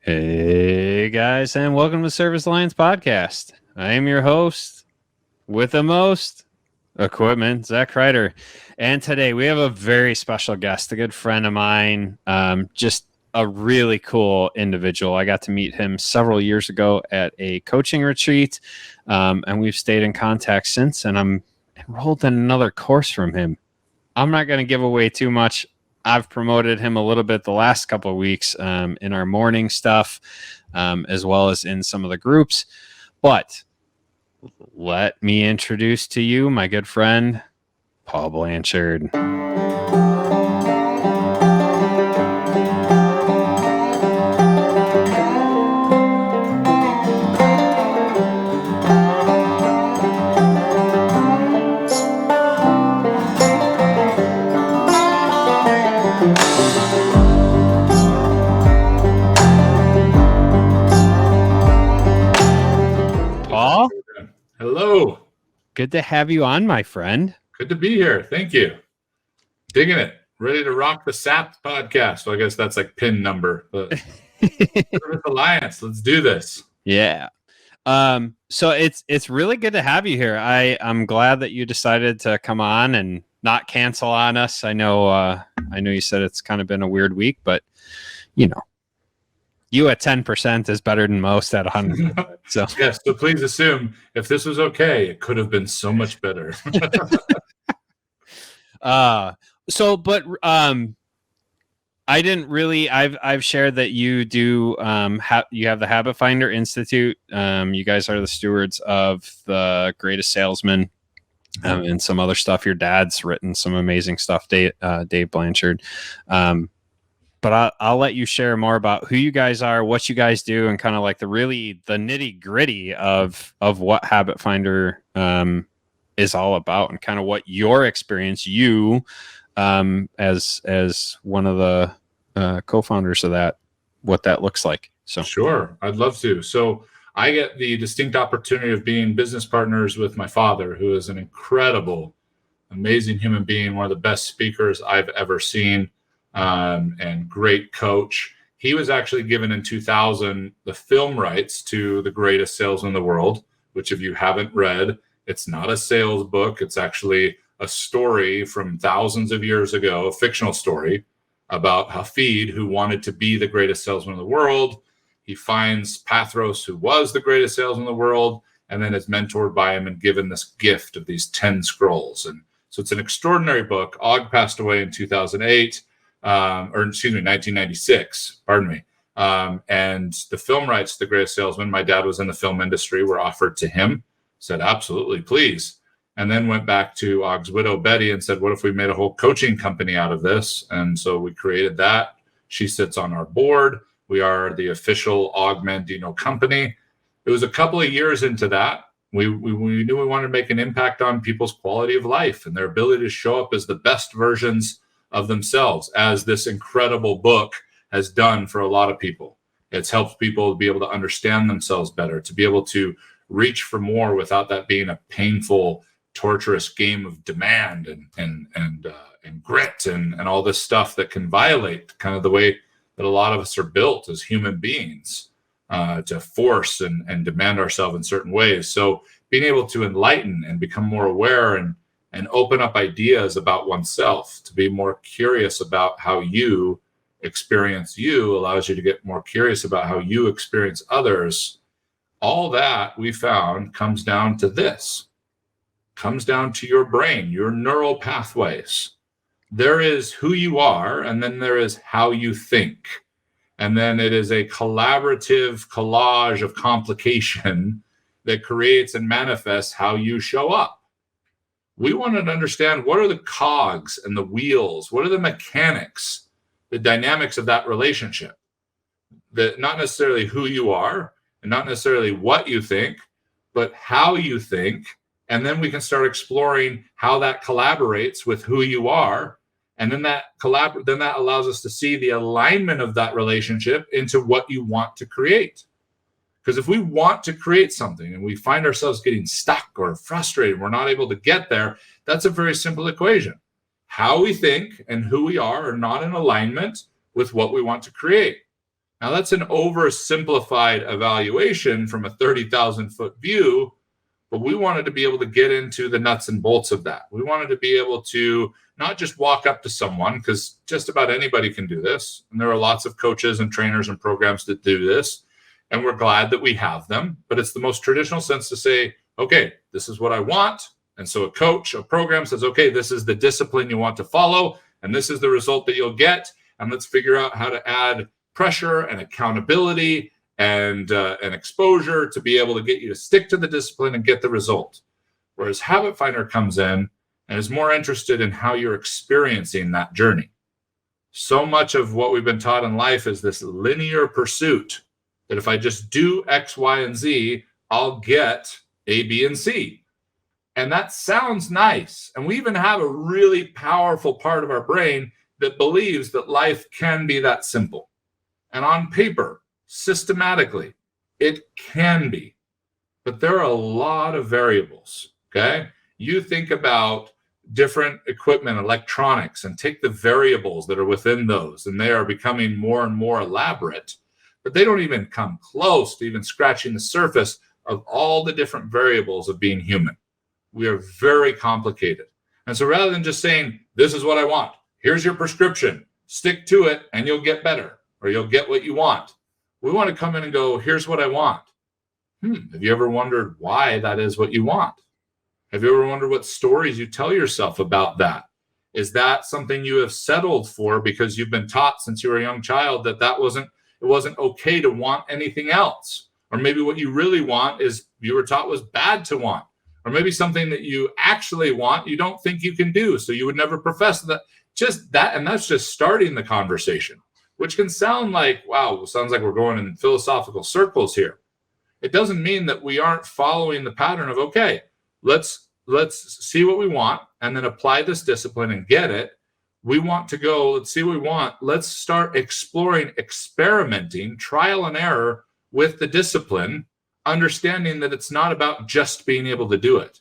Hey guys, and welcome to Service Alliance Podcast. I am your host with the most equipment, Zach Kreider. And today we have a very special guest, a good friend of mine, just a really cool individual. I got to meet him several years ago at a coaching retreat, and we've stayed in contact since, and I'm enrolled in another course from him. I'm not going to give away too much. I've promoted him a little bit the last couple of weeks in our morning stuff, as well as in some of the groups. But let me introduce to you my good friend, Paul Blanchard. Paul? Hello. Good to have you on, my friend. Good to be here. Thank you. Digging it. Ready to rock the SAP podcast. Well, I guess that's like pin number. But Service Alliance, let's do this. Yeah. So it's really good to have you here. I'm glad that you decided to come on and not cancel on us. I know you said it's kind of been a weird week, but you at 10% is better than most at 100. So yes, so please assume if this was okay, it could have been so much better. I didn't really. I've shared that you do. You have the Habit Finder Institute. You guys are the stewards of the Greatest Salesman, and some other stuff. Your dad's written some amazing stuff, Dave Blanchard. But I'll let you share more about who you guys are, what you guys do, and kind of like the nitty gritty of what Habit Finder is all about, and kind of what your experience, as one of the co-founders of that, what that looks like. So Sure, I'd love to. So I get the distinct opportunity of being business partners with my father, who is an incredible, amazing human being, one of the best speakers I've ever seen. And great coach. He was actually given in 2000 the film rights to The Greatest Salesman in the World, which if you haven't read, it's not a sales book. It's actually a story from thousands of years ago, a fictional story about Hafid, who wanted to be the greatest salesman in the world. He finds Pathros, who was the greatest salesman in the world, and then is mentored by him and given this gift of these 10 scrolls. And so it's an extraordinary book. Og passed away in 2008. 1996, pardon me. And the film rights to The Greatest Salesman, my dad was in the film industry, were offered to him, said, absolutely, please. And then went back to Og's widow, Betty, and said, what if we made a whole coaching company out of this? And so we created that. She sits on our board. We are the official Og Mandino company. It was a couple of years into that. We knew we wanted to make an impact on people's quality of life and their ability to show up as the best versions of themselves, as this incredible book has done for a lot of people. It's helped people to be able to understand themselves better, to be able to reach for more without that being a painful, torturous game of demand and grit and all this stuff that can violate kind of the way that a lot of us are built as human beings, to force and demand ourselves in certain ways. So being able to enlighten and become more aware and open up ideas about oneself, to be more curious about how you experience you, allows you to get more curious about how you experience others. All that we found comes down to this, comes down to your brain, your neural pathways. There is who you are, and then there is how you think. And then it is a collaborative collage of complication that creates and manifests how you show up. We wanted to understand, what are the cogs and the wheels? What are the mechanics, the dynamics of that relationship? That not necessarily who you are and not necessarily what you think, but how you think. And then we can start exploring how that collaborates with who you are. And then that allows us to see the alignment of that relationship into what you want to create. Because if we want to create something and we find ourselves getting stuck or frustrated, we're not able to get there, that's a very simple equation. How we think and who we are not in alignment with what we want to create. Now, that's an oversimplified evaluation from a 30,000 foot view, but we wanted to be able to get into the nuts and bolts of that. We wanted to be able to not just walk up to someone, because just about anybody can do this. And there are lots of coaches and trainers and programs that do this. And we're glad that we have them. But it's the most traditional sense to say, okay, this is what I want. And so a coach, a program says, okay, this is the discipline you want to follow. And this is the result that you'll get. And let's figure out how to add pressure and accountability and exposure to be able to get you to stick to the discipline and get the result. Whereas Habit Finder comes in and is more interested in how you're experiencing that journey. So much of what we've been taught in life is this linear pursuit that if I just do X, Y, and Z, I'll get A, B, and C. And that sounds nice. And we even have a really powerful part of our brain that believes that life can be that simple. And on paper, systematically, it can be. But there are a lot of variables, okay? You think about different equipment, electronics, and take the variables that are within those, and they are becoming more and more elaborate, but they don't even come close to even scratching the surface of all the different variables of being human. We are very complicated. And so rather than just saying, this is what I want, here's your prescription, stick to it, and you'll get better, or you'll get what you want. We want to come in and go, here's what I want. Have you ever wondered why that is what you want? Have you ever wondered what stories you tell yourself about that? Is that something you have settled for because you've been taught since you were a young child that it wasn't okay to want anything else? Or maybe what you really want is you were taught was bad to want. Or maybe something that you actually want, you don't think you can do, so you would never profess that. Just that, and that's just starting the conversation, which can sound like, wow, sounds like we're going in philosophical circles here. It doesn't mean that we aren't following the pattern of, okay, let's see what we want and then apply this discipline and get it. We want to go, let's see what we want. Let's start exploring, experimenting, trial and error with the discipline, understanding that it's not about just being able to do it.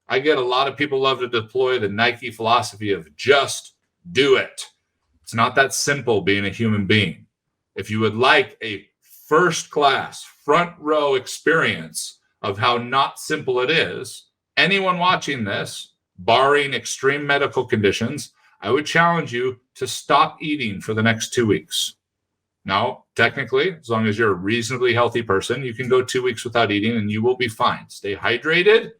I get a lot of people love to deploy the Nike philosophy of just do it. It's not that simple being a human being. If you would like a first class, front row experience of how not simple it is, anyone watching this, barring extreme medical conditions, I would challenge you to stop eating for the next 2 weeks. Now, technically, as long as you're a reasonably healthy person, you can go 2 weeks without eating and you will be fine. Stay hydrated,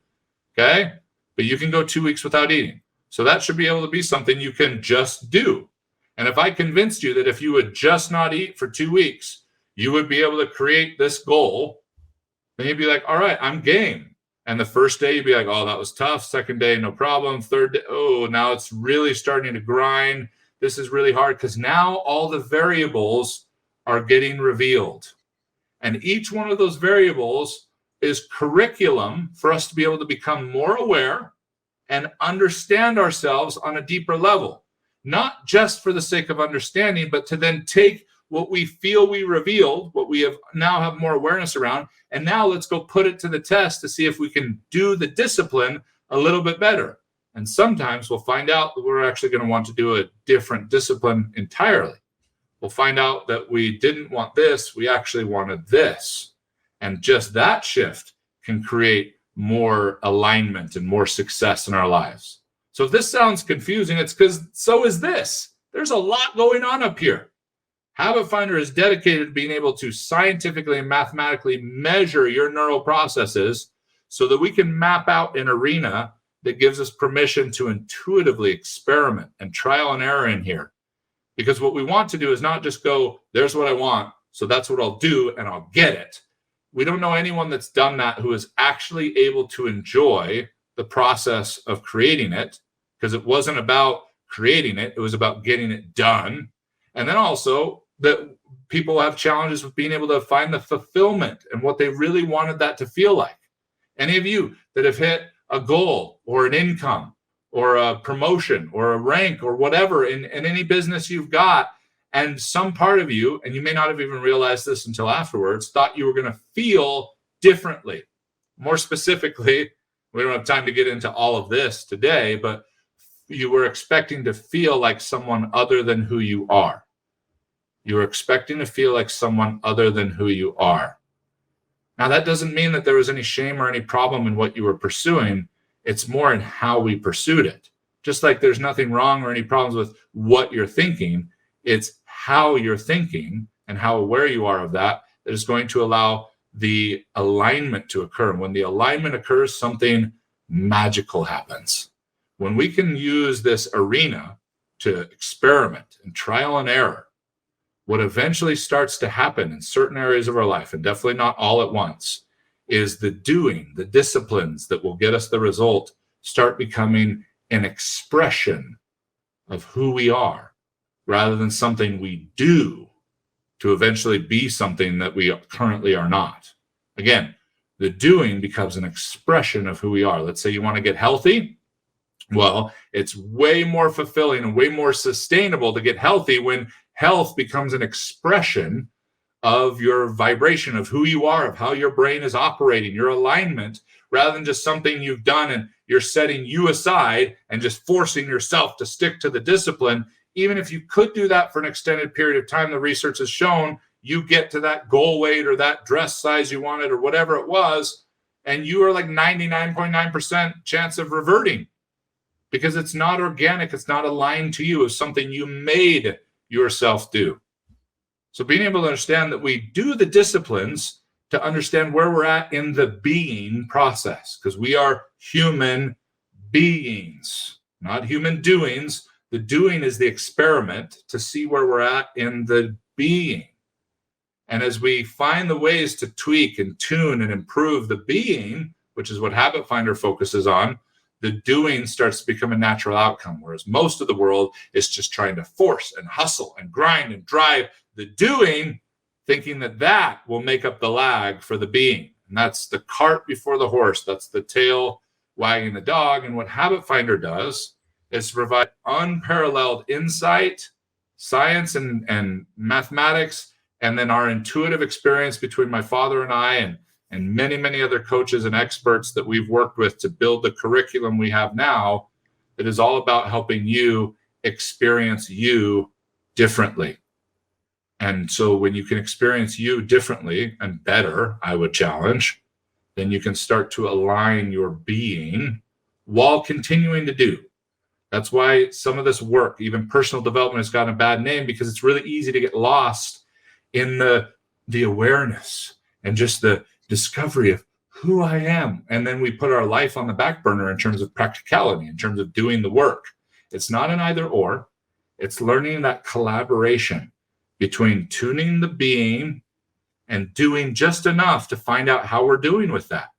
okay? But you can go 2 weeks without eating. So that should be able to be something you can just do. And if I convinced you that if you would just not eat for 2 weeks, you would be able to create this goal, then you'd be like, all right, I'm game. And the first day you'd be like, oh, that was tough. Second day, no problem. Third day, oh, now it's really starting to grind. This is really hard because now all the variables are getting revealed. And each one of those variables is curriculum for us to be able to become more aware and understand ourselves on a deeper level. Not just for the sake of understanding, but to then take what we feel we revealed, what we have now have more awareness around, and now let's go put it to the test to see if we can do the discipline a little bit better. And sometimes we'll find out that we're actually going to want to do a different discipline entirely. We'll find out that we didn't want this, we actually wanted this. And just that shift can create more alignment and more success in our lives. So if this sounds confusing, it's because so is this. There's a lot going on up here. Habit Finder is dedicated to being able to scientifically and mathematically measure your neural processes so that we can map out an arena that gives us permission to intuitively experiment and trial and error in here. Because what we want to do is not just go, there's what I want, so that's what I'll do and I'll get it. We don't know anyone that's done that who is actually able to enjoy the process of creating it, because it wasn't about creating it, it was about getting it done. And then also that people have challenges with being able to find the fulfillment and what they really wanted that to feel like. Any of you that have hit a goal or an income or a promotion or a rank or whatever in any business you've got, and some part of you, and you may not have even realized this until afterwards, thought you were going to feel differently. More specifically, we don't have time to get into all of this today, but you were expecting to feel like someone other than who you are. You're expecting to feel like someone other than who you are. Now, that doesn't mean that there was any shame or any problem in what you were pursuing. It's more in how we pursued it. Just like there's nothing wrong or any problems with what you're thinking, it's how you're thinking and how aware you are of that that is going to allow the alignment to occur. When the alignment occurs, something magical happens. When we can use this arena to experiment and trial and error, what eventually starts to happen in certain areas of our life, and definitely not all at once, is the doing, the disciplines that will get us the result start becoming an expression of who we are rather than something we do to eventually be something that we currently are not. Again, the doing becomes an expression of who we are. Let's say you want to get healthy. Well, it's way more fulfilling and way more sustainable to get healthy when health becomes an expression of your vibration, of who you are, of how your brain is operating, your alignment, rather than just something you've done and you're setting you aside and just forcing yourself to stick to the discipline. Even if you could do that for an extended period of time, the research has shown you get to that goal weight or that dress size you wanted or whatever it was, and you are like 99.9% chance of reverting because it's not organic, it's not aligned to you, it's something you made yourself do. So being able to understand that we do the disciplines to understand where we're at in the being process, because we are human beings, not human doings. The doing is the experiment to see where we're at in the being. And as we find the ways to tweak and tune and improve the being, which is what Habit Finder focuses on, the doing starts to become a natural outcome, whereas most of the world is just trying to force and hustle and grind and drive the doing, thinking that that will make up the lag for the being. And that's the cart before the horse. That's the tail wagging the dog. And what Habit Finder does is provide unparalleled insight, science and mathematics, and then our intuitive experience between my father and I and many, many other coaches and experts that we've worked with to build the curriculum we have now. It is all about helping you experience you differently. And so when you can experience you differently and better, I would challenge, then you can start to align your being while continuing to do. That's why some of this work, even personal development, has gotten a bad name, because it's really easy to get lost in the awareness and just the discovery of who I am. And then we put our life on the back burner in terms of practicality, in terms of doing the work. It's not an either or. It's learning that collaboration between tuning the being and doing just enough to find out how we're doing with that.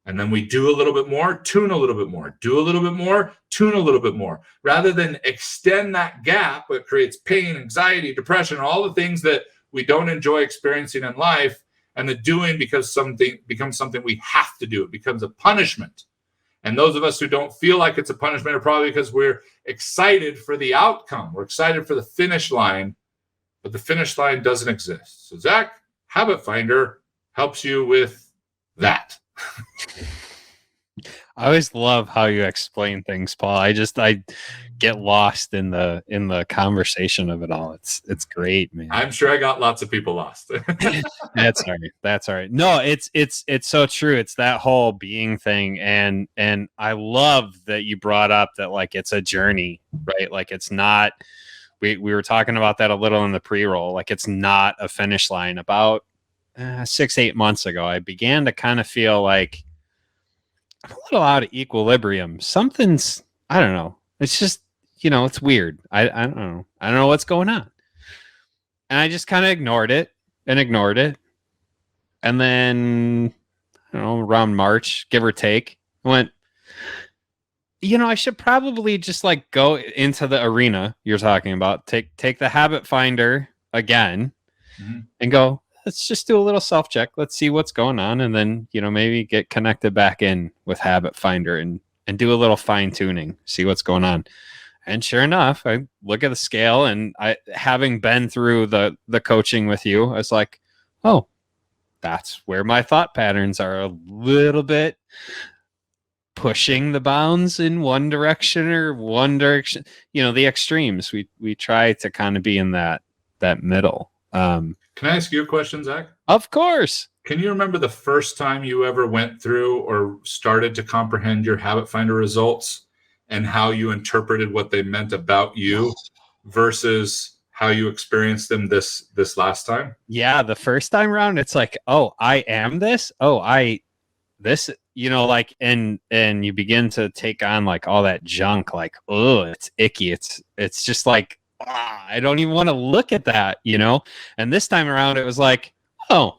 And then we do a little bit more, tune a little bit more, do a little bit more, tune a little bit more, rather than extend that gap that creates pain, anxiety, depression, all the things that we don't enjoy experiencing in life. And the doing becomes something we have to do. It becomes a punishment. And those of us who don't feel like it's a punishment are probably because we're excited for the outcome. We're excited for the finish line, but the finish line doesn't exist. So Zach, Habit Finder helps you with that. I always love how you explain things, Paul. I get lost in the conversation of it all. It's great, man. I'm sure I got lots of people lost. That's all right. That's all right. No, it's so true. It's that whole being thing, and I love that you brought up that, like, it's a journey, right? Like, it's not. We were talking about that a little in the pre-roll. Like, it's not a finish line. About 6-8 months ago, I began to kind of feel like I'm a little out of equilibrium. Something's, I don't know. It's just, it's weird. I don't know. I don't know what's going on. And I just kind of ignored it. And then, I don't know, around March, give or take, I went, I should probably just like go into the arena you're talking about, take the Habit Finder again, and go, let's just do a little self-check. Let's see what's going on. And then, maybe get connected back in with Habit Finder and do a little fine tuning, see what's going on. And sure enough, I look at the scale, and having been through the coaching with you, I was like, oh, that's where my thought patterns are a little bit pushing the bounds in one direction, the extremes. We try to kind of be in that that middle. Can I ask you a question, Zach? Of course. Can you remember the first time you ever went through or started to comprehend your habit finder results and how you interpreted what they meant about you versus how you experienced them this last time? Yeah, the first time around, it's like, oh, I am this. Oh, this, like, and you begin to take on like all that junk, like, oh, it's icky. It's just like, I don't even want to look at that, And this time around, it was like, oh,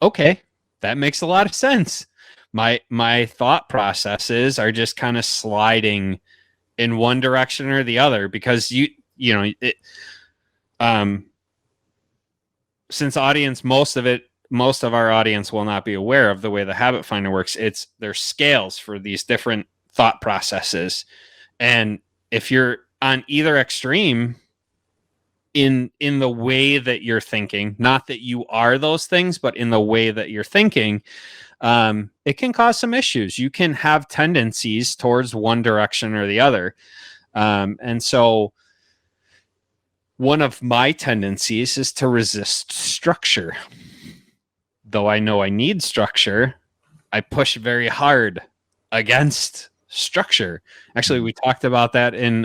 okay, that makes a lot of sense. My thought processes are just kind of sliding in one direction or the other because since most of our audience will not be aware of the way the habit finder works. There's scales for these different thought processes, and if you're on either extreme in the way that you're thinking, not that you are those things, but in the way that you're thinking, it can cause some issues. You can have tendencies towards one direction or the other. And so one of my tendencies is to resist structure. Though I know I need structure, I push very hard against structure. Actually, we talked about that in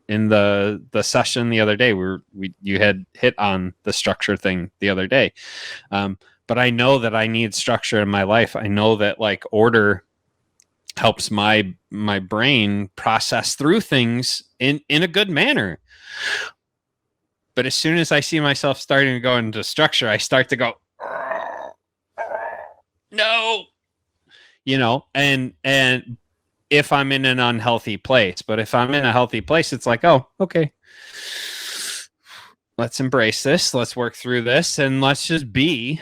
the session the other day. You had hit on the structure thing the other day. But I know that I need structure in my life. I know that like order helps my brain process through things in a good manner. But as soon as I see myself starting to go into structure, I start to go, no, and if I'm in an unhealthy place. But if I'm in a healthy place, it's like, oh, okay, let's embrace this. Let's work through this and let's just be,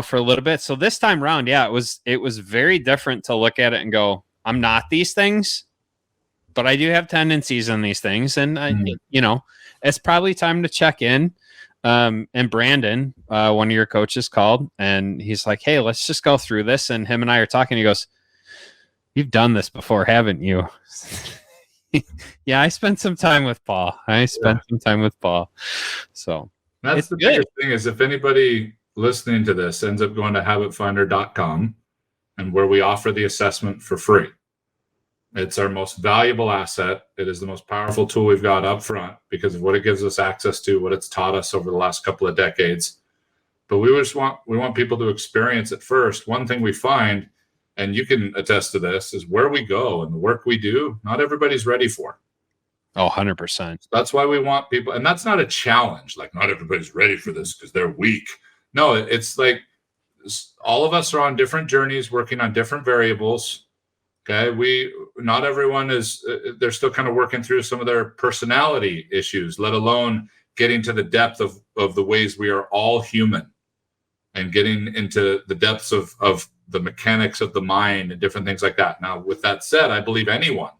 for a little bit. So this time around, yeah, it was very different to look at it and go, I'm not these things, but I do have tendencies in these things. And it's probably time to check in. And Brandon, one of your coaches, called and he's like, hey, let's just go through this. And him and I are talking. He goes, you've done this before, haven't you? Yeah, I spent some time with Paul. So that's the biggest thing is if anybody listening to this ends up going to habitfinder.com and where we offer the assessment for free. It's our most valuable asset. It is the most powerful tool we've got up front because of what it gives us access to, what it's taught us over the last couple of decades. But we want people to experience it first. One thing we find, and you can attest to this, is where we go and the work we do, not everybody's ready for. Oh, 100%. That's why we want people, and that's not a challenge. Like not everybody's ready for this because they're weak. No, it's like all of us are on different journeys, working on different variables. Okay, not everyone is. They're still kind of working through some of their personality issues, let alone getting to the depth of the ways we are all human, and getting into the depths of the mechanics of the mind and different things like that. Now, with that said, I believe anyone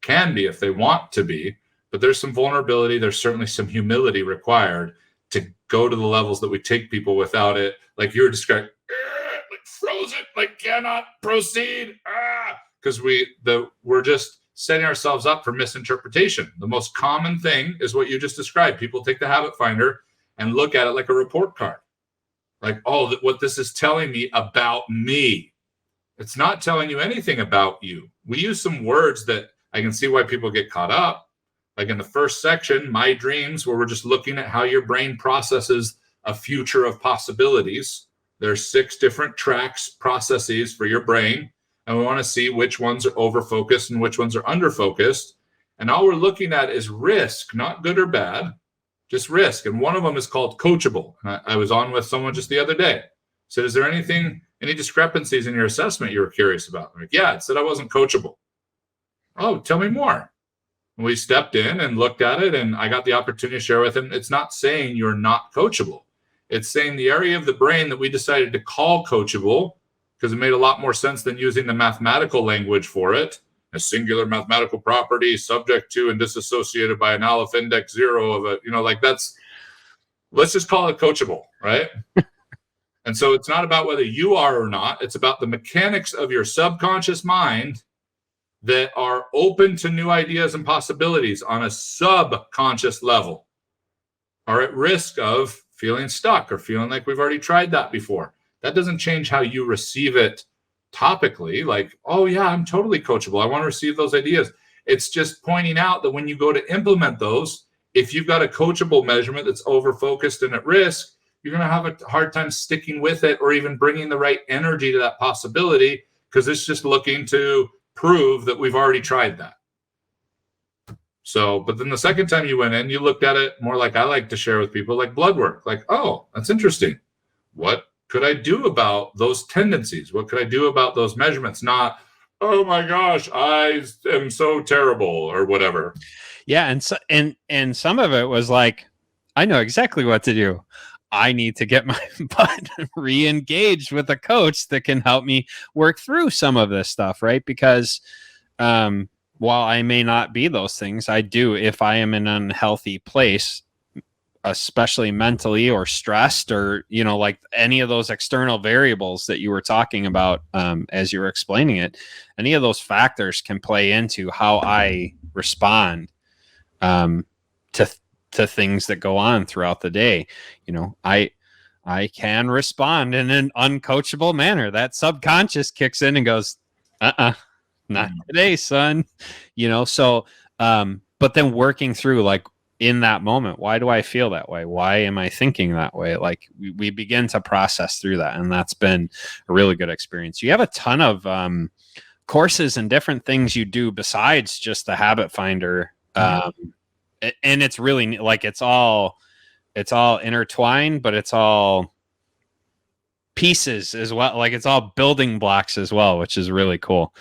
can be if they want to be, but there's some vulnerability. There's certainly some humility required to go to the levels that we take people without it, like you were describing, like frozen, like cannot proceed. Because we're just setting ourselves up for misinterpretation. The most common thing is what you just described. People take the habit finder and look at it like a report card. Like, oh, what this is telling me about me. It's not telling you anything about you. We use some words that I can see why people get caught up. Like in the first section, My Dreams, where we're just looking at how your brain processes a future of possibilities. There's 6 different tracks, processes for your brain. And we want to see which ones are over-focused and which ones are under-focused. And all we're looking at is risk, not good or bad, just risk. And one of them is called coachable. And I was on with someone just the other day. Said, is there any discrepancies in your assessment you were curious about? I'm like, yeah, it said I wasn't coachable. Oh, tell me more. And we stepped in and looked at it, and I got the opportunity to share with him. It's not saying you're not coachable. It's saying the area of the brain that we decided to call coachable, because it made a lot more sense than using the mathematical language for it. A singular mathematical property subject to and disassociated by an aleph index 0 of a, let's just call it coachable, right? And so it's not about whether you are or not. It's about the mechanics of your subconscious mind that are open to new ideas and possibilities on a subconscious level. are at risk of feeling stuck or feeling like we've already tried that before. That doesn't change how you receive it topically. Like, oh yeah, I'm totally coachable. I want to receive those ideas. It's just pointing out that when you go to implement those, if you've got a coachable measurement that's over-focused and at risk, you're going to have a hard time sticking with it or even bringing the right energy to that possibility, because it's just looking to prove that we've already tried that. So, but then the second time you went in, you looked at it more like I like to share with people, like blood work. Like, oh, that's interesting. What could I do about those tendencies? What could I do about those measurements? Not, oh my gosh, I am so terrible or whatever. Yeah, and some of it was like, I know exactly what to do. I need to get my butt re-engaged with a coach that can help me work through some of this stuff, right? Because while I may not be those things, I do, if I am in an unhealthy place, especially mentally or stressed or, like any of those external variables that you were talking about as you were explaining it, any of those factors can play into how I respond to things that go on throughout the day. I can respond in an uncoachable manner. That subconscious kicks in and goes, not today, son. So but then working through, like, in that moment, why do I feel that way? Why am I thinking that way? Like, we begin to process through that, and that's been a really good experience. You have a ton of courses and different things you do besides just the Habit Finder. And it's really like it's all intertwined, but it's all pieces as well. Like, it's all building blocks as well, which is really cool.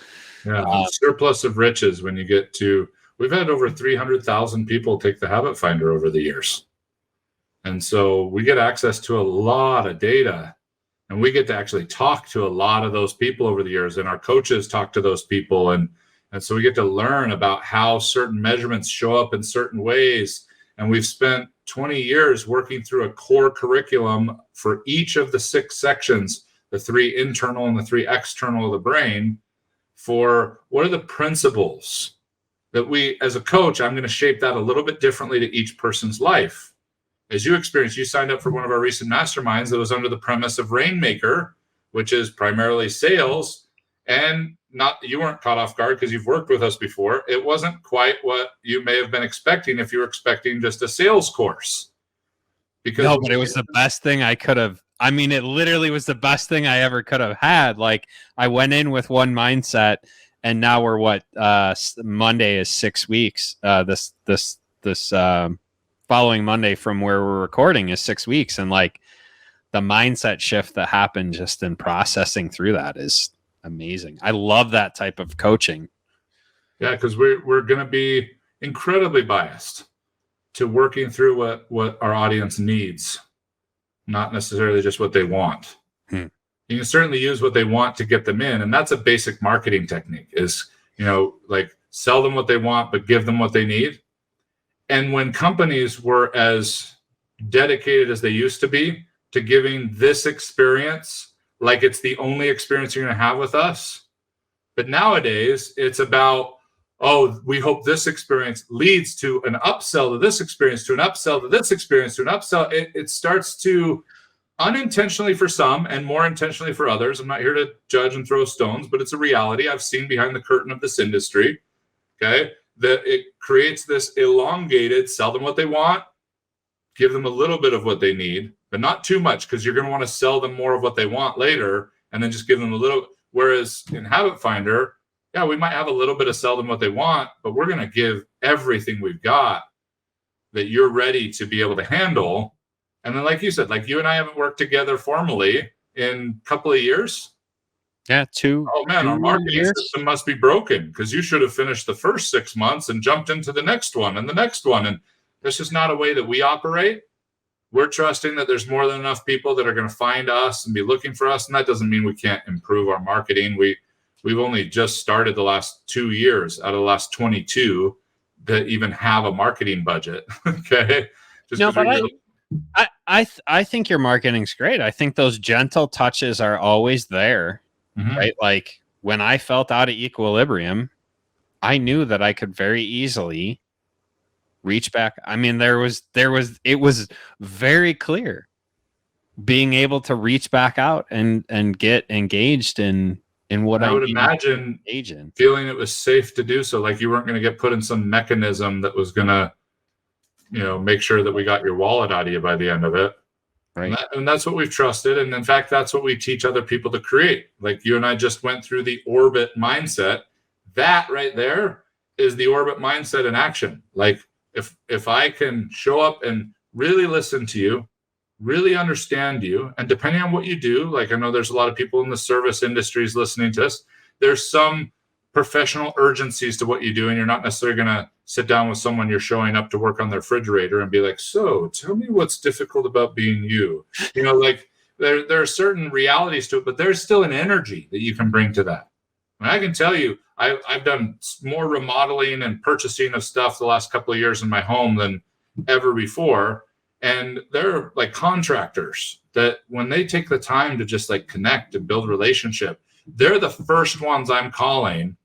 Yeah, surplus of riches when you get to. We've had over 300,000 people take the Habit Finder over the years, and so we get access to a lot of data, and we get to actually talk to a lot of those people over the years, and our coaches talk to those people, and so we get to learn about how certain measurements show up in certain ways. And we've spent 20 years working through a core curriculum for each of the 6 sections, the 3 internal and the 3 external of the brain, for what are the principles that we, as a coach, I'm going to shape that a little bit differently to each person's life. As you experienced, you signed up for one of our recent masterminds that was under the premise of Rainmaker, which is primarily sales. And you weren't caught off guard because you've worked with us before. It wasn't quite what you may have been expecting if you were expecting just a sales course. No, but it was the best thing I could have. I mean, it literally was the best thing I ever could have had. Like, I went in with one mindset, and now we're Monday is 6 weeks. This following Monday from where we're recording is 6 weeks, and like the mindset shift that happened just in processing through that is amazing. I love that type of coaching. Yeah, because we're going to be incredibly biased to working through what our audience needs, not necessarily just what they want. You can certainly use what they want to get them in, and that's a basic marketing technique. Is like sell them what they want, but give them what they need. And when companies were as dedicated as they used to be to giving this experience, like it's the only experience you're going to have with us. But nowadays, it's about, oh, we hope this experience leads to an upsell to this experience, to an upsell to this experience, to an upsell. It starts to, unintentionally for some and more intentionally for others. I'm not here to judge and throw stones, but it's a reality I've seen behind the curtain of this industry, okay, that it creates this elongated, sell them what they want, give them a little bit of what they need, but not too much, because you're going to want to sell them more of what they want later and then just give them a little. Whereas in Habit Finder, yeah, we might have a little bit of sell them what they want, but we're going to give everything we've got that you're ready to be able to handle. And then, like you said, like you and I haven't worked together formally in a couple of years. Yeah, 2. Oh man, our marketing system must be broken, because you should have finished the first 6 months and jumped into the next one and the next one. And that's just not a way that we operate. We're trusting that there's more than enough people that are going to find us and be looking for us. And that doesn't mean we can't improve our marketing. We've only just started the last 2 years out of the last 22 that even have a marketing budget. Okay. I think your marketing's great. I think those gentle touches are always there, right? Like when I felt out of equilibrium, I knew that I could very easily reach back. I mean, it was very clear being able to reach back out and get engaged in what I would needed to imagine engage in. feeling it was safe to do so. Like you weren't going to get put in some mechanism that was going to, make sure that we got your wallet out of you by the end of it. Right. And that's what we've trusted. And in fact, that's what we teach other people to create. Like you and I just went through the orbit mindset. That right there is the orbit mindset in action. Like if I can show up and really listen to you, really understand you, and depending on what you do, like I know there's a lot of people in the service industries listening to us, there's some professional urgencies to what you do, and you're not necessarily going to sit down with someone you're showing up to work on their refrigerator and be like, so tell me what's difficult about being you. Like there are certain realities to it, but there's still an energy that you can bring to that. And I can tell you, I've done more remodeling and purchasing of stuff the last couple of years in my home than ever before. And they're like contractors that when they take the time to just like connect and build relationship, they're the first ones I'm calling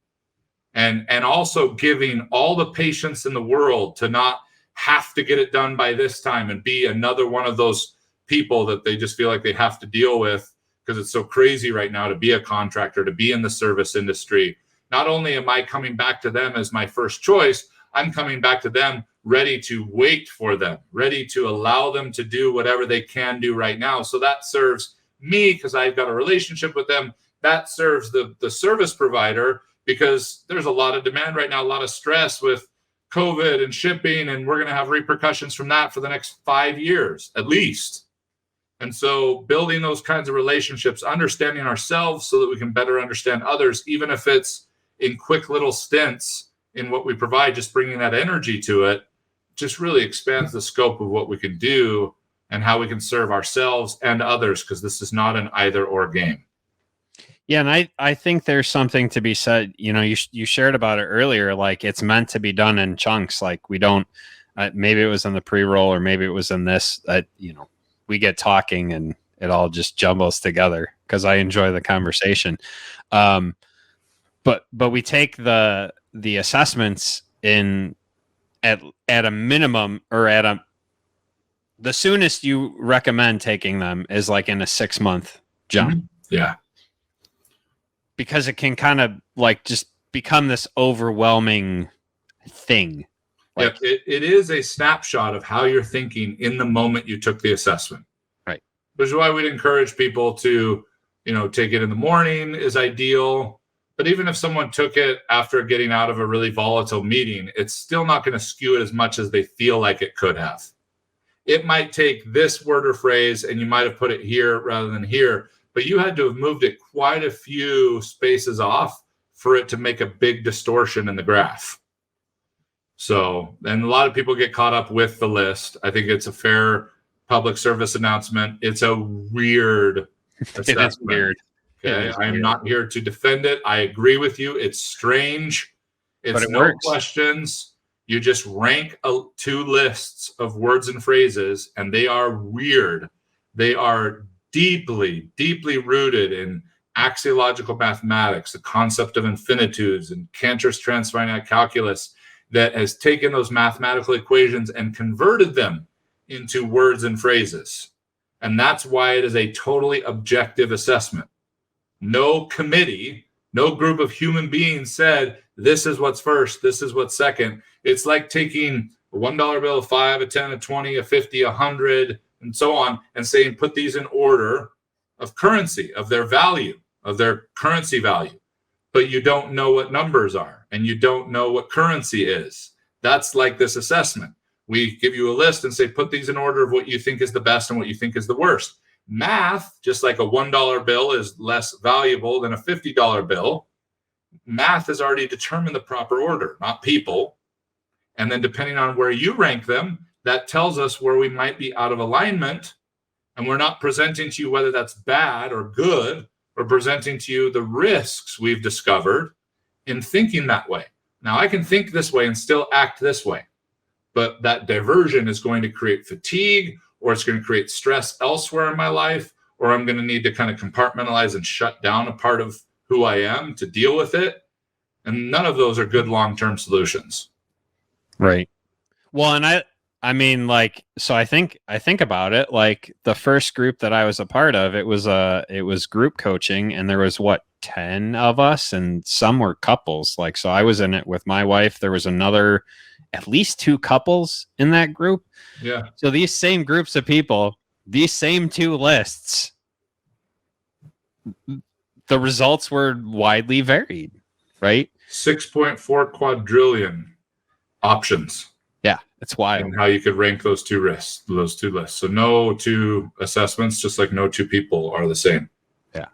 and also giving all the patience in the world to not have to get it done by this time and be another one of those people that they just feel like they have to deal with because it's so crazy right now to be a contractor, to be in the service industry. Not only am I coming back to them as my first choice, I'm coming back to them ready to wait for them, ready to allow them to do whatever they can do right now. So that serves me because I've got a relationship with them. That serves the service provider because there's a lot of demand right now, a lot of stress with COVID and shipping, and we're going to have repercussions from that for the next 5 years at least. And so building those kinds of relationships, understanding ourselves so that we can better understand others, even if it's in quick little stints in what we provide, just bringing that energy to it, just really expands the scope of what we can do and how we can serve ourselves and others, because this is not an either or game. Yeah, and I think there's something to be said. You shared about it earlier, like it's meant to be done in chunks. Like we don't, maybe it was in the pre-roll or maybe it was in this, we get talking and it all just jumbles together because I enjoy the conversation. But we take the assessments in at a minimum or the soonest you recommend taking them is like in a 6-month jump. Mm-hmm. Yeah. Because it can kind of like just become this overwhelming thing. Like, it is a snapshot of how you're thinking in the moment you took the assessment. Right. Which is why we'd encourage people to, take it in the morning is ideal. But even if someone took it after getting out of a really volatile meeting, it's still not going to skew it as much as they feel like it could have. It might take this word or phrase and you might have put it here rather than here, but you had to have moved it quite a few spaces off for it to make a big distortion in the graph. So, and a lot of people get caught up with the list. I think it's a fair public service announcement. It's a weird assessment. It is weird. Okay, I am not here to defend it. I agree with you. It's strange. It's no works. questions. You just rank 2 lists of words and phrases, and they are weird. They are deeply, deeply rooted in axiological mathematics, the concept of infinitudes and Cantor's transfinite calculus that has taken those mathematical equations and converted them into words and phrases. And that's why it is a totally objective assessment. No committee, no group of human beings said, this is what's first, this is what's second. It's like taking a $1 bill, a 5, a 10, a 20, a 50, 100, and so on, and saying, put these in order of currency, of their value, of their currency value. But you don't know what numbers are, and you don't know what currency is. That's like this assessment. We give you a list and say, put these in order of what you think is the best and what you think is the worst. Math, just like a $1 bill is less valuable than a $50 bill, math has already determined the proper order, not people. And then depending on where you rank them, that tells us where we might be out of alignment. And we're not presenting to you whether that's bad or good. We're presenting to you the risks we've discovered in thinking that way. Now, I can think this way and still act this way. But that diversion is going to create fatigue, or it's going to create stress elsewhere in my life, or I'm going to need to kind of compartmentalize and shut down a part of who I am to deal with it. And none of those are good long-term solutions. Right. Well, and I mean, like, so I think about it, like the first group that I was a part of, it was group coaching, and there was 10 of us, and some were couples. Like, so I was in it with my wife. There was another, at least 2 couples in that group. Yeah. So these same groups of people, these same 2 lists, the results were widely varied, right? 6.4 quadrillion options. Yeah, it's wild. And how you could rank those two lists. So no 2 assessments, just like no 2 people are the same. Yeah.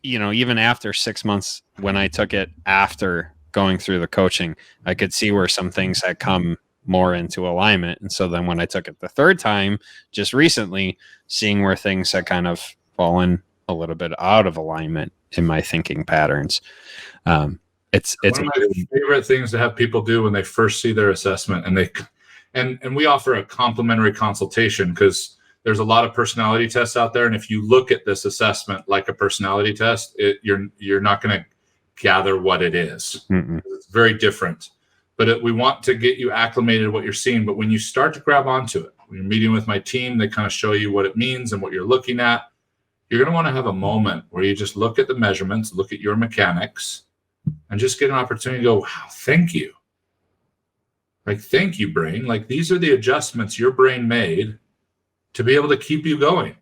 Even after 6 months, when I took it after going through the coaching, I could see where some things had come more into alignment. And so then when I took it the third time, just recently, seeing where things had kind of fallen a little bit out of alignment in my thinking patterns. It's one of my favorite things to have people do when they first see their assessment, and we offer a complimentary consultation, because there's a lot of personality tests out there, and if you look at this assessment like a personality test, you're not going to gather what it is. Mm-mm. It's very different, but we want to get you acclimated to what you're seeing. But when you start to grab onto it, when you're meeting with my team, they kind of show you what it means and what you're looking at. You're going to want to have a moment where you just look at the measurements, look at your mechanics, and just get an opportunity to go, wow, thank you. Like, thank you, brain. Like, these are the adjustments your brain made to be able to keep you going,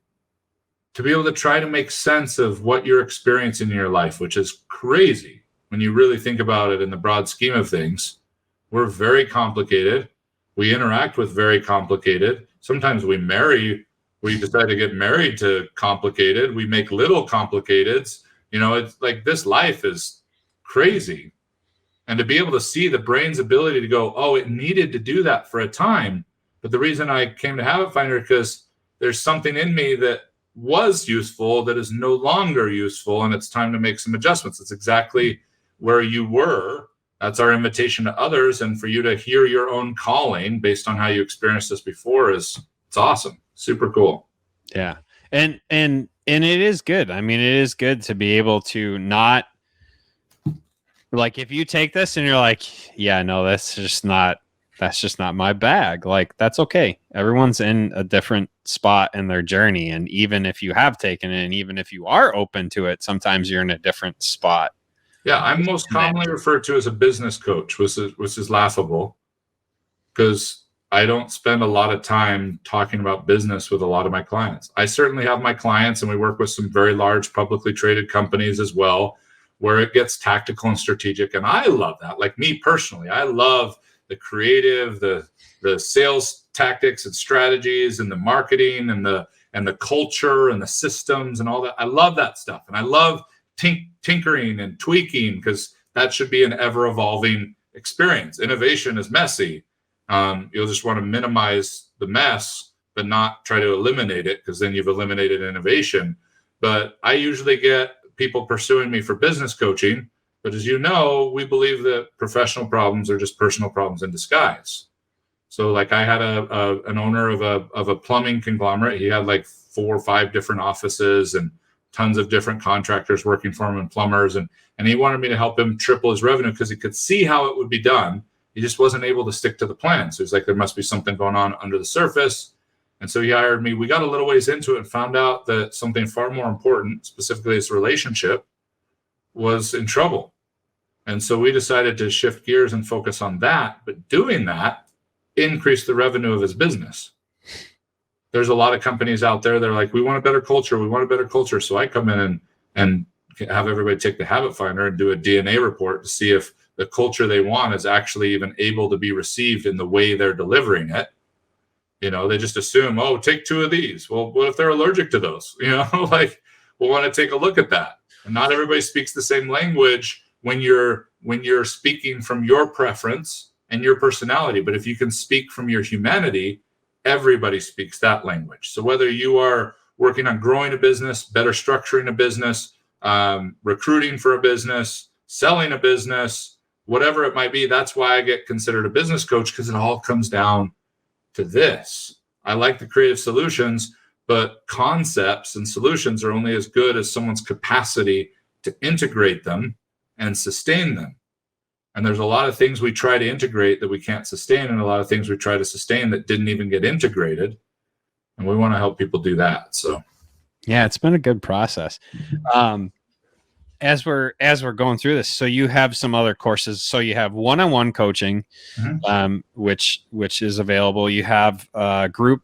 to be able to try to make sense of what you're experiencing in your life, which is crazy when you really think about it in the broad scheme of things. We're very complicated. We interact with very complicated. Sometimes we decide to get married to complicated. We make little complicateds. It's like, this life is crazy. And to be able to see the brain's ability to go, oh, it needed to do that for a time. But the reason I came to Habit Finder, because there's something in me that was useful that is no longer useful, and it's time to make some adjustments. It's exactly where you were. That's our invitation to others. And for you to hear your own calling based on how you experienced this before it's awesome. Super cool. Yeah. And it is good. I mean, it is good to be able to not, like, if you take this and you're like, yeah, no, that's just not my bag. Like, that's okay. Everyone's in a different spot in their journey. And even if you have taken it, and even if you are open to it, sometimes you're in a different spot. Yeah. I'm most commonly referred to as a business coach, which is laughable, because I don't spend a lot of time talking about business with a lot of my clients. I certainly have my clients, and we work with some very large publicly traded companies as well, where it gets tactical and strategic. And I love that. Like, me personally, I love the creative, the sales tactics and strategies, and the marketing, and the culture and the systems and all that. I love that stuff. And I love tinkering and tweaking, because that should be an ever evolving experience. Innovation is messy. You'll just want to minimize the mess, but not try to eliminate it, because then you've eliminated innovation. But I usually get people pursuing me for business coaching. But as you know, we believe that professional problems are just personal problems in disguise. So, like, I had an owner of a plumbing conglomerate. He had like 4 or 5 different offices and tons of different contractors working for him, and plumbers. And he wanted me to help him triple his revenue, because he could see how it would be done. He just wasn't able to stick to the plan. So he's like, there must be something going on under the surface. And so he hired me. We got a little ways into it and found out that something far more important, specifically his relationship, was in trouble. And so we decided to shift gears and focus on that. But doing that increased the revenue of his business. There's a lot of companies out there that are like, we want a better culture. We want a better culture. So I come in and have everybody take the Habit Finder and do a DNA report to see if the culture they want is actually even able to be received in the way they're delivering it. They just assume, oh, take 2 of these. Well, what if they're allergic to those? Like, we'll want to take a look at that. And not everybody speaks the same language when you're speaking from your preference and your personality. But if you can speak from your humanity, everybody speaks that language. So whether you are working on growing a business, better structuring a business, recruiting for a business, selling a business, whatever it might be, that's why I get considered a business coach, because it all comes down to this. I like the creative solutions, but concepts and solutions are only as good as someone's capacity to integrate them and sustain them. And there's a lot of things we try to integrate that we can't sustain, and a lot of things we try to sustain that didn't even get integrated. And we want to help people do that. So yeah, it's been a good process. As we're going through this, so you have some other courses. So you have one-on-one coaching, which is available. You have group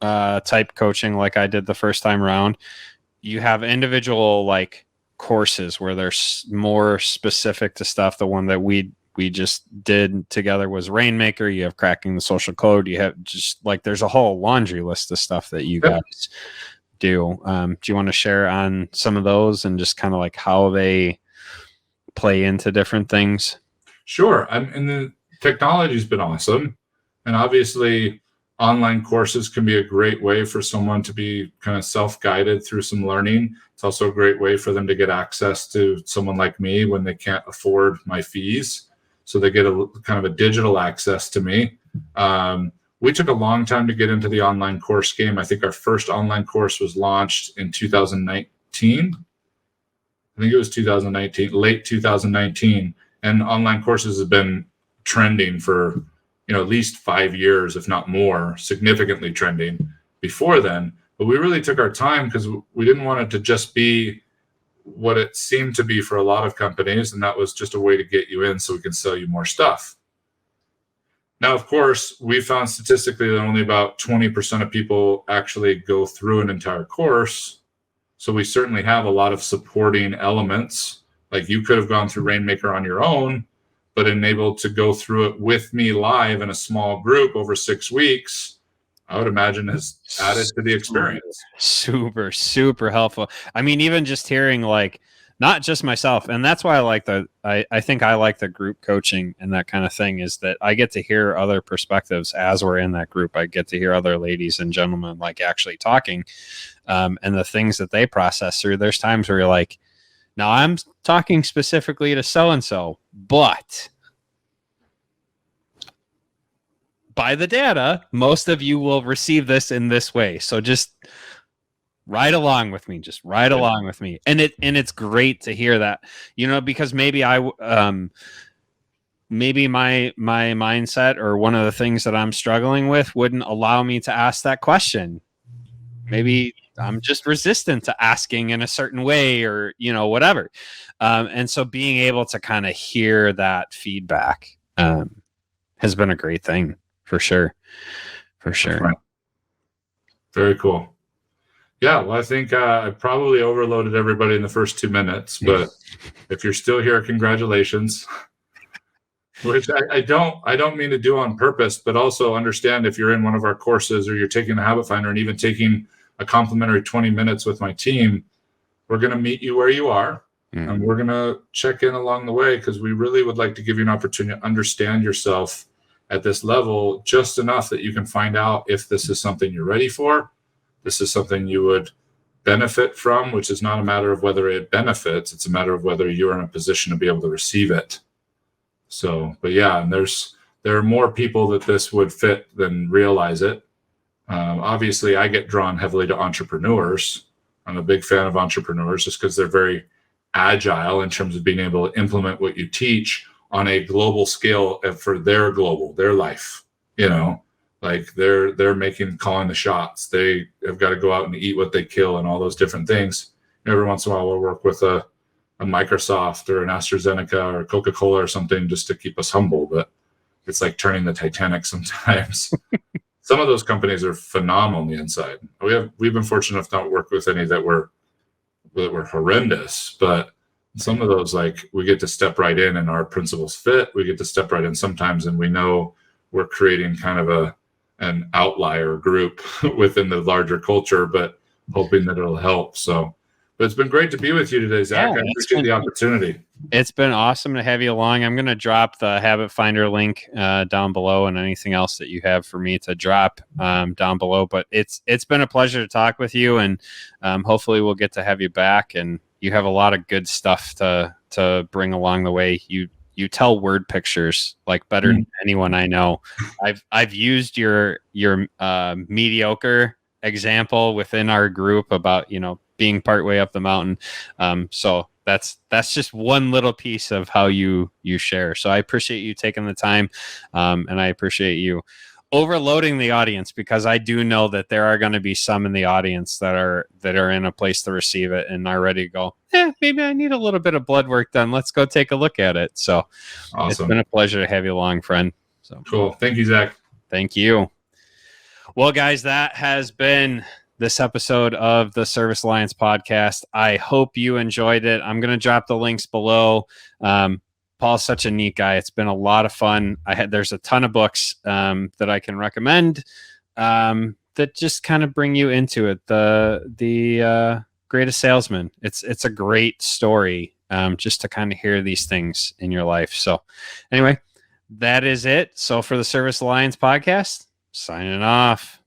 type coaching, like I did the first time around. You have individual like courses where they're more specific to stuff. The one that we just did together was Rainmaker. You have Cracking the Social Code. You have just like there's a whole laundry list of stuff that you guys do. Do you want to share on some of those and just kind of like how they play into different things? Sure. And the technology's been awesome, and obviously online courses can be a great way for someone to be kind of self-guided through some learning. It's also a great way for them to get access to someone like me when they can't afford my fees. So they get a kind of a digital access to me. We took a long time to get into the online course game. I think our first online course was launched in 2019. I think it was 2019, late 2019. And online courses have been trending for at least 5 years, if not more, significantly trending before then. But we really took our time because we didn't want it to just be what it seemed to be for a lot of companies, and that was just a way to get you in so we can sell you more stuff. Now, of course, we found statistically that only about 20% of people actually go through an entire course. So we certainly have a lot of supporting elements. Like you could have gone through Rainmaker on your own, but enabled to go through it with me live in a small group over 6 weeks, I would imagine has added to the experience. Super, super helpful. I mean, even just hearing like, not just myself, and that's why I like I think I like the group coaching and that kind of thing, is that I get to hear other perspectives as we're in that group. I get to hear other ladies and gentlemen like actually talking and the things that they process through. There's times where you're like, now I'm talking specifically to so-and-so, but by the data, most of you will receive this in this way. So just ride along with me. Just ride along with me. And it's great to hear that, because maybe maybe my mindset or one of the things that I'm struggling with wouldn't allow me to ask that question. Maybe I'm just resistant to asking in a certain way or, whatever. And so being able to kind of hear that feedback has been a great thing for sure. Right. Very cool. Yeah, well, I think I probably overloaded everybody in the first 2 minutes, but if you're still here, congratulations. Which I don't mean to do on purpose, but also understand if you're in one of our courses or you're taking the Habit Finder and even taking a complimentary 20 minutes with my team, we're going to meet you where you are. And we're going to check in along the way because we really would like to give you an opportunity to understand yourself at this level just enough that you can find out if this is something you're ready for. This is something you would benefit from, which is not a matter of whether it benefits. It's a matter of whether you're in a position to be able to receive it. So, but yeah, and there are more people that this would fit than realize it. Obviously, I get drawn heavily to entrepreneurs. I'm a big fan of entrepreneurs just because they're very agile in terms of being able to implement what you teach on a global scale for their life. Like they're calling the shots. They have got to go out and eat what they kill and all those different things. Every once in a while, we'll work with a Microsoft or an AstraZeneca or Coca-Cola or something just to keep us humble. But it's like turning the Titanic sometimes. Some of those companies are phenomenal on the inside. We've been fortunate enough not to work with any that were horrendous, but some of those, like, we get to step right in and our principles fit. We get to step right in sometimes, and we know we're creating kind of an outlier group within the larger culture, but hoping that it'll help. So, but it's been great to be with you today, Zach. I appreciate the opportunity. It's been awesome to have you along. I'm going to drop the Habit Finder link down below, and anything else that you have for me to drop down below. But it's been a pleasure to talk with you, and hopefully we'll get to have you back. And you have a lot of good stuff to bring along the way. You tell word pictures like better than anyone I know. I've used your mediocre example within our group about being partway up the mountain. So that's just one little piece of how you share. So I appreciate you taking the time, and I appreciate you overloading the audience, because I do know that there are going to be some in the audience that are in a place to receive it and are ready to go, maybe I need a little bit of blood work done. Let's go take a look at it. So Awesome. It's been a pleasure to have you along, friend. So cool. Thank you, Zach. Thank you. Well, guys, that has been this episode of the Service Alliance podcast. I hope you enjoyed it. I'm going to drop the links below. Paul's such a neat guy. It's been a lot of fun. There's a ton of books that I can recommend that just kind of bring you into it. The Greatest Salesman. It's a great story just to kind of hear these things in your life. So anyway, that is it. So for the Service Alliance podcast, signing off.